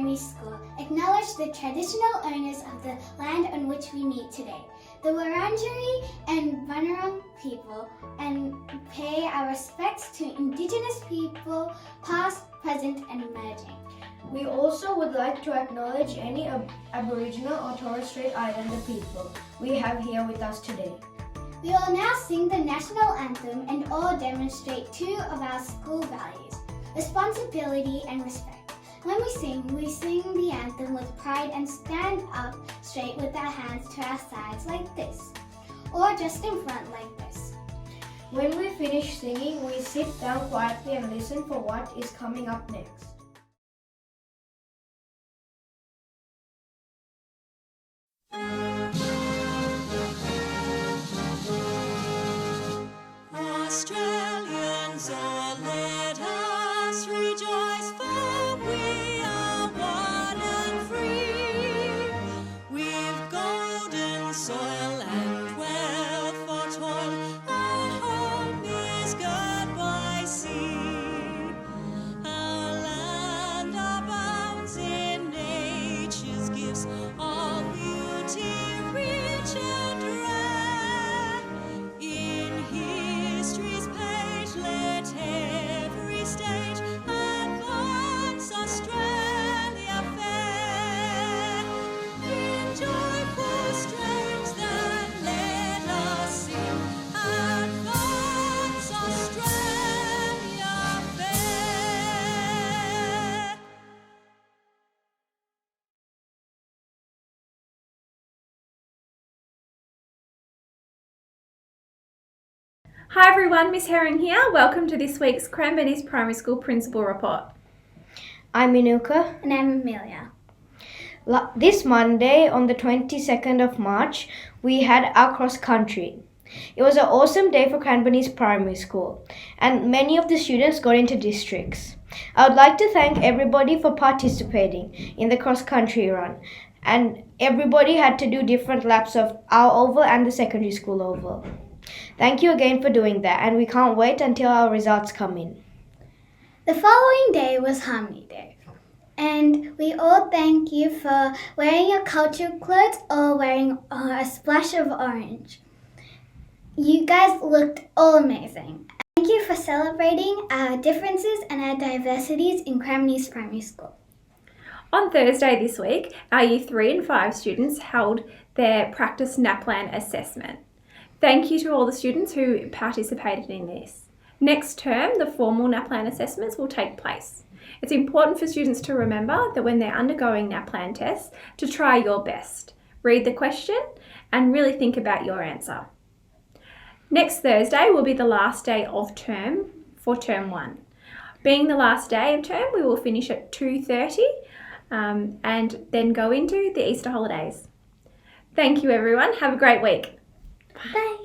Primary School acknowledge the traditional owners of the land on which we meet today, the Wurundjeri and Bunurong people, and pay our respects to Indigenous people, past, present and emerging. We also would like to acknowledge any Aboriginal or Torres Strait Islander people we have here with us today. We will now sing the national anthem and all demonstrate two of our school values, responsibility and respect. When we sing the anthem with pride and stand up straight with our hands to our sides like this, or just in front like this. When we finish singing, we sit down quietly and listen for what is coming up next. Australians, oh, let us rejoice, for we are one and free. We've golden soil and wealth for toil. Our home is girt by sea. Our land abounds in nature's gifts, all beauty rich and rare. In history's page, let every stage advance Australia fair. In joyful strains that let us sing, advance Australia fair. Hi everyone, Miss Herring here. Welcome to this week's Cranbourne East Primary School Principal Report. I'm Inuka. And I'm Amelia. This Monday, on the 22nd of March, we had our cross country. It was an awesome day for Cranbourne East Primary School, and many of the students got into districts. I would like to thank everybody for participating in the cross country run, and everybody had to do different laps of our oval and the secondary school oval. Thank you again for doing that, and we can't wait until our results come in. The following day was Harmony Day, and we all thank you for wearing your cultural clothes or wearing a splash of orange. You guys looked all amazing. Thank you for celebrating our differences and our diversities in Cranbourne East Primary School. On Thursday this week, our Year 3 and 5 students held their practice NAPLAN assessment. Thank you to all the students who participated in this. Next term, the formal NAPLAN assessments will take place. It's important for students to remember that when they're undergoing NAPLAN tests, to try your best. Read the question and really think about your answer. Next Thursday will be the last day of term for term 1. Being the last day of term, we will finish at 2:30 and then go into the Easter holidays. Thank you everyone. Have a great week. Bye.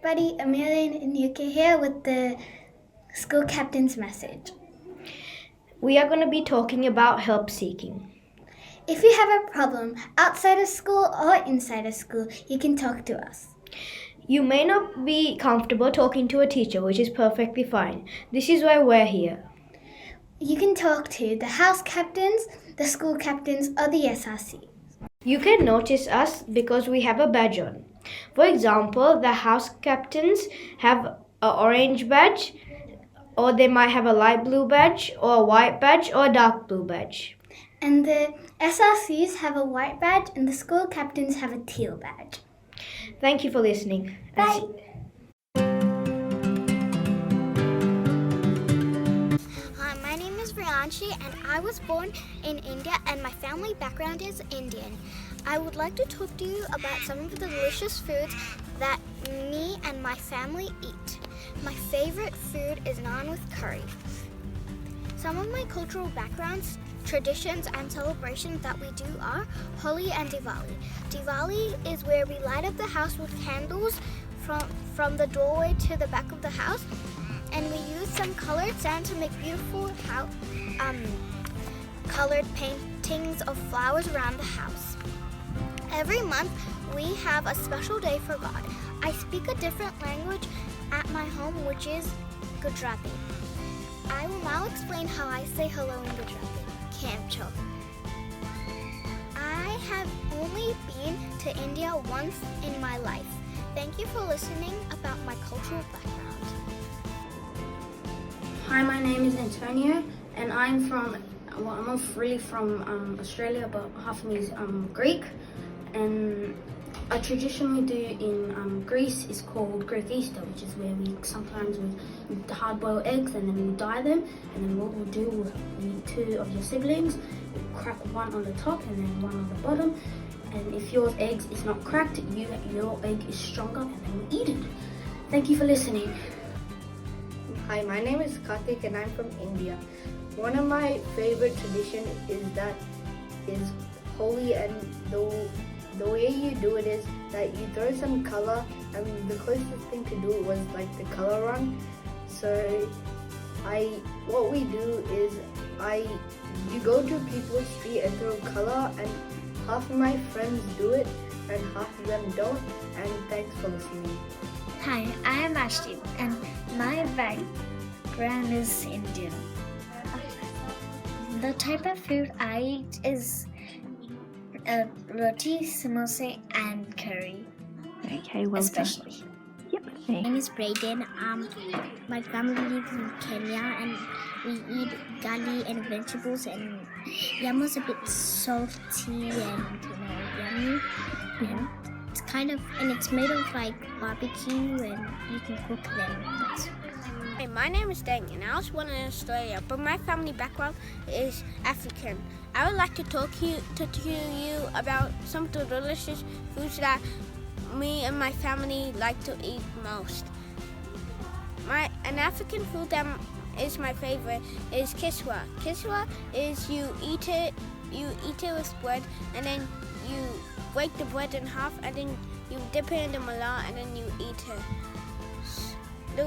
everybody, Amelia and Yuka here with the school captain's message. We are going to be talking about help seeking. If you have a problem outside of school or inside of school, you can talk to us. You may not be comfortable talking to a teacher, which is perfectly fine. This is why we're here. You can talk to the house captains, the school captains, or the SRC. You can notice us because we have a badge on. For example, the house captains have an orange badge, or they might have a light blue badge, or a white badge, or a dark blue badge. And the SRCs have a white badge, and the school captains have a teal badge. Thank you for listening. Bye. Hi, my name is Vrianshi and I was born in India and my family background is Indian. I would like to talk to you about some of the delicious foods that me and my family eat. My favorite food is naan with curry. Some of my cultural backgrounds, traditions and celebrations that we do are Holi and Diwali. Diwali is where we light up the house with candles from the doorway to the back of the house, and we use some colored sand to make beautiful colored paintings of flowers around the house. Every month we have a special day for God. I speak a different language at my home, which is Gujarati. I will now explain how I say hello in Gujarati. Kem cho. I have only been to India once in my life. Thank you for listening about my cultural background. Hi, my name is Antonio, and I'm not really from Australia, but half of me is Greek. And a tradition we do in Greece is called Greek Easter, which is where we sometimes we hard-boil eggs and then we'll dye them. And then what we'll do, we'll eat two of your siblings, we'll crack one on the top and then one on the bottom. And if your eggs is not cracked, your egg is stronger, and then we'll eat it. Thank you for listening. Hi, my name is Karthik and I'm from India. One of my favorite traditions is Holi, and the way you do it is that you throw some color, and the closest thing to do was like the color run. So what we do is you go to people's street and throw color, and half of my friends do it and half of them don't, and thanks for listening. Hi, I am Ashton and my background is Indian. The type of food I eat is roti, samosa and curry. Okay, well Especially. done. Yep, My thanks. name is Brayden. My family lives in Kenya and we eat gali and vegetables, and yam was a bit salty and yummy. Yeah. It's made of like barbecue and you can cook them. Hi, my name is Deng and I was born in Australia, but my family background is African. I would like to talk to you about some of the delicious foods that me and my family like to eat most. An African food that is my favorite is kiswa. Kiswa is you eat it with bread, and then you break the bread in half, and then you dip it in the mala, and then you eat it. The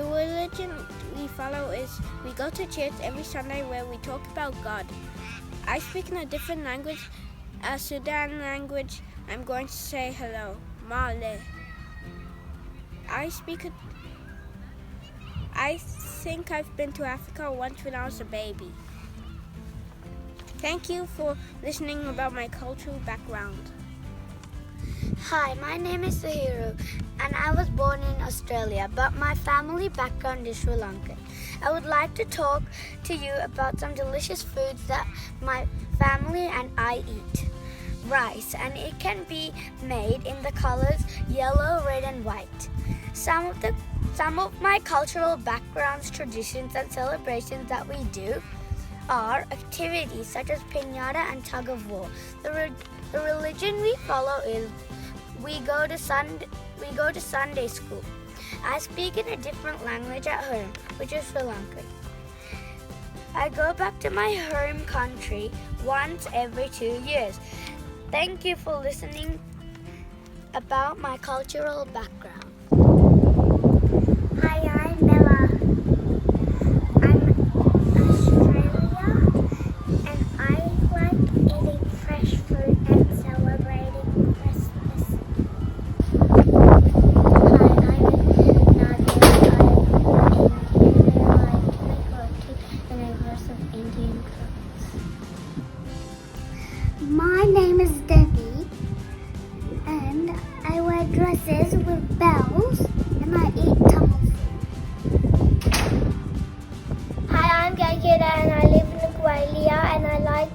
religion we follow is we go to church every Sunday where we talk about God. I speak in a different language, a Sudan language. I'm going to say hello, Male. I think I've been to Africa once when I was a baby. Thank you for listening about my cultural background. Hi, my name is Suhiru and I was born in Australia, but my family background is Sri Lankan. I would like to talk to you about some delicious foods that my family and I eat. Rice, and it can be made in the colors yellow, red and white. Some of my cultural backgrounds, traditions and celebrations that we do are activities such as piñata and tug of war. The religion we follow is we go to Sunday school. I speak in a different language at home, which is Sri Lankan. I go back to my home country once every 2 years. Thank you for listening about my cultural background. Hi, I'm Bella. I'm Australia, and I like eating fresh fruit and celebrating Christmas. Hi, I'm Nadia. I like to make roti and I wear some Indian clothes. My name is Debbie, and I wear dresses with bells, and I eat tunnel food. Hi, I'm Gagida, and I live in Australia, and I like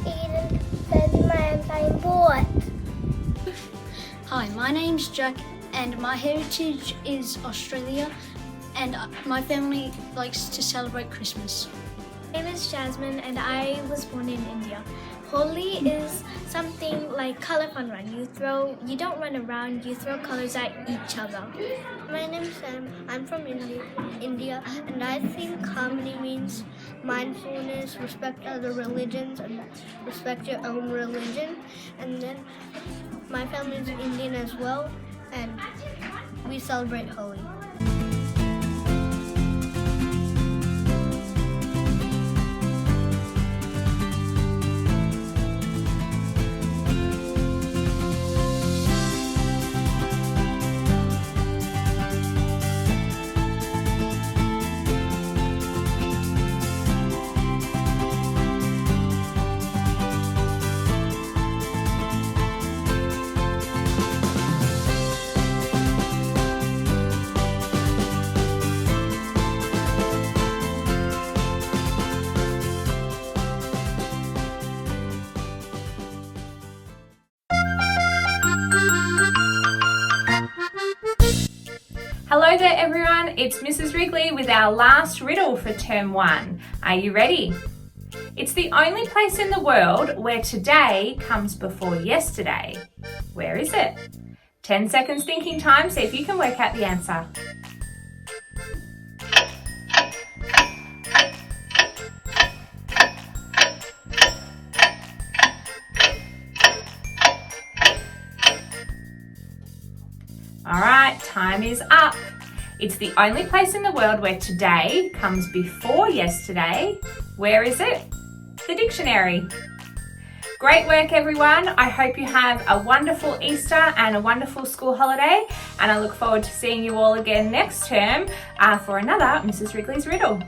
eating Vegemite and playing board. Hi, my name's Jack and my heritage is Australia and my family likes to celebrate Christmas. My name is Jasmine and I was born in India. Holi is something like color fun run. You don't run around, you throw colors at each other. My name is Sam. I'm from India, and I think harmony means mindfulness, respect other religions, and respect your own religion. And then my family is Indian as well, and we celebrate Holi. Hello there everyone, it's Mrs. Wrigley with our last riddle for term 1. Are you ready? It's the only place in the world where today comes before yesterday. Where is it? 10 seconds thinking time, see if you can work out the answer. Alright, time is up. It's the only place in the world where today comes before yesterday. Where is it? The dictionary. Great work everyone. I hope you have a wonderful Easter and a wonderful school holiday, and I look forward to seeing you all again next term for another Mrs. Wrigley's Riddle.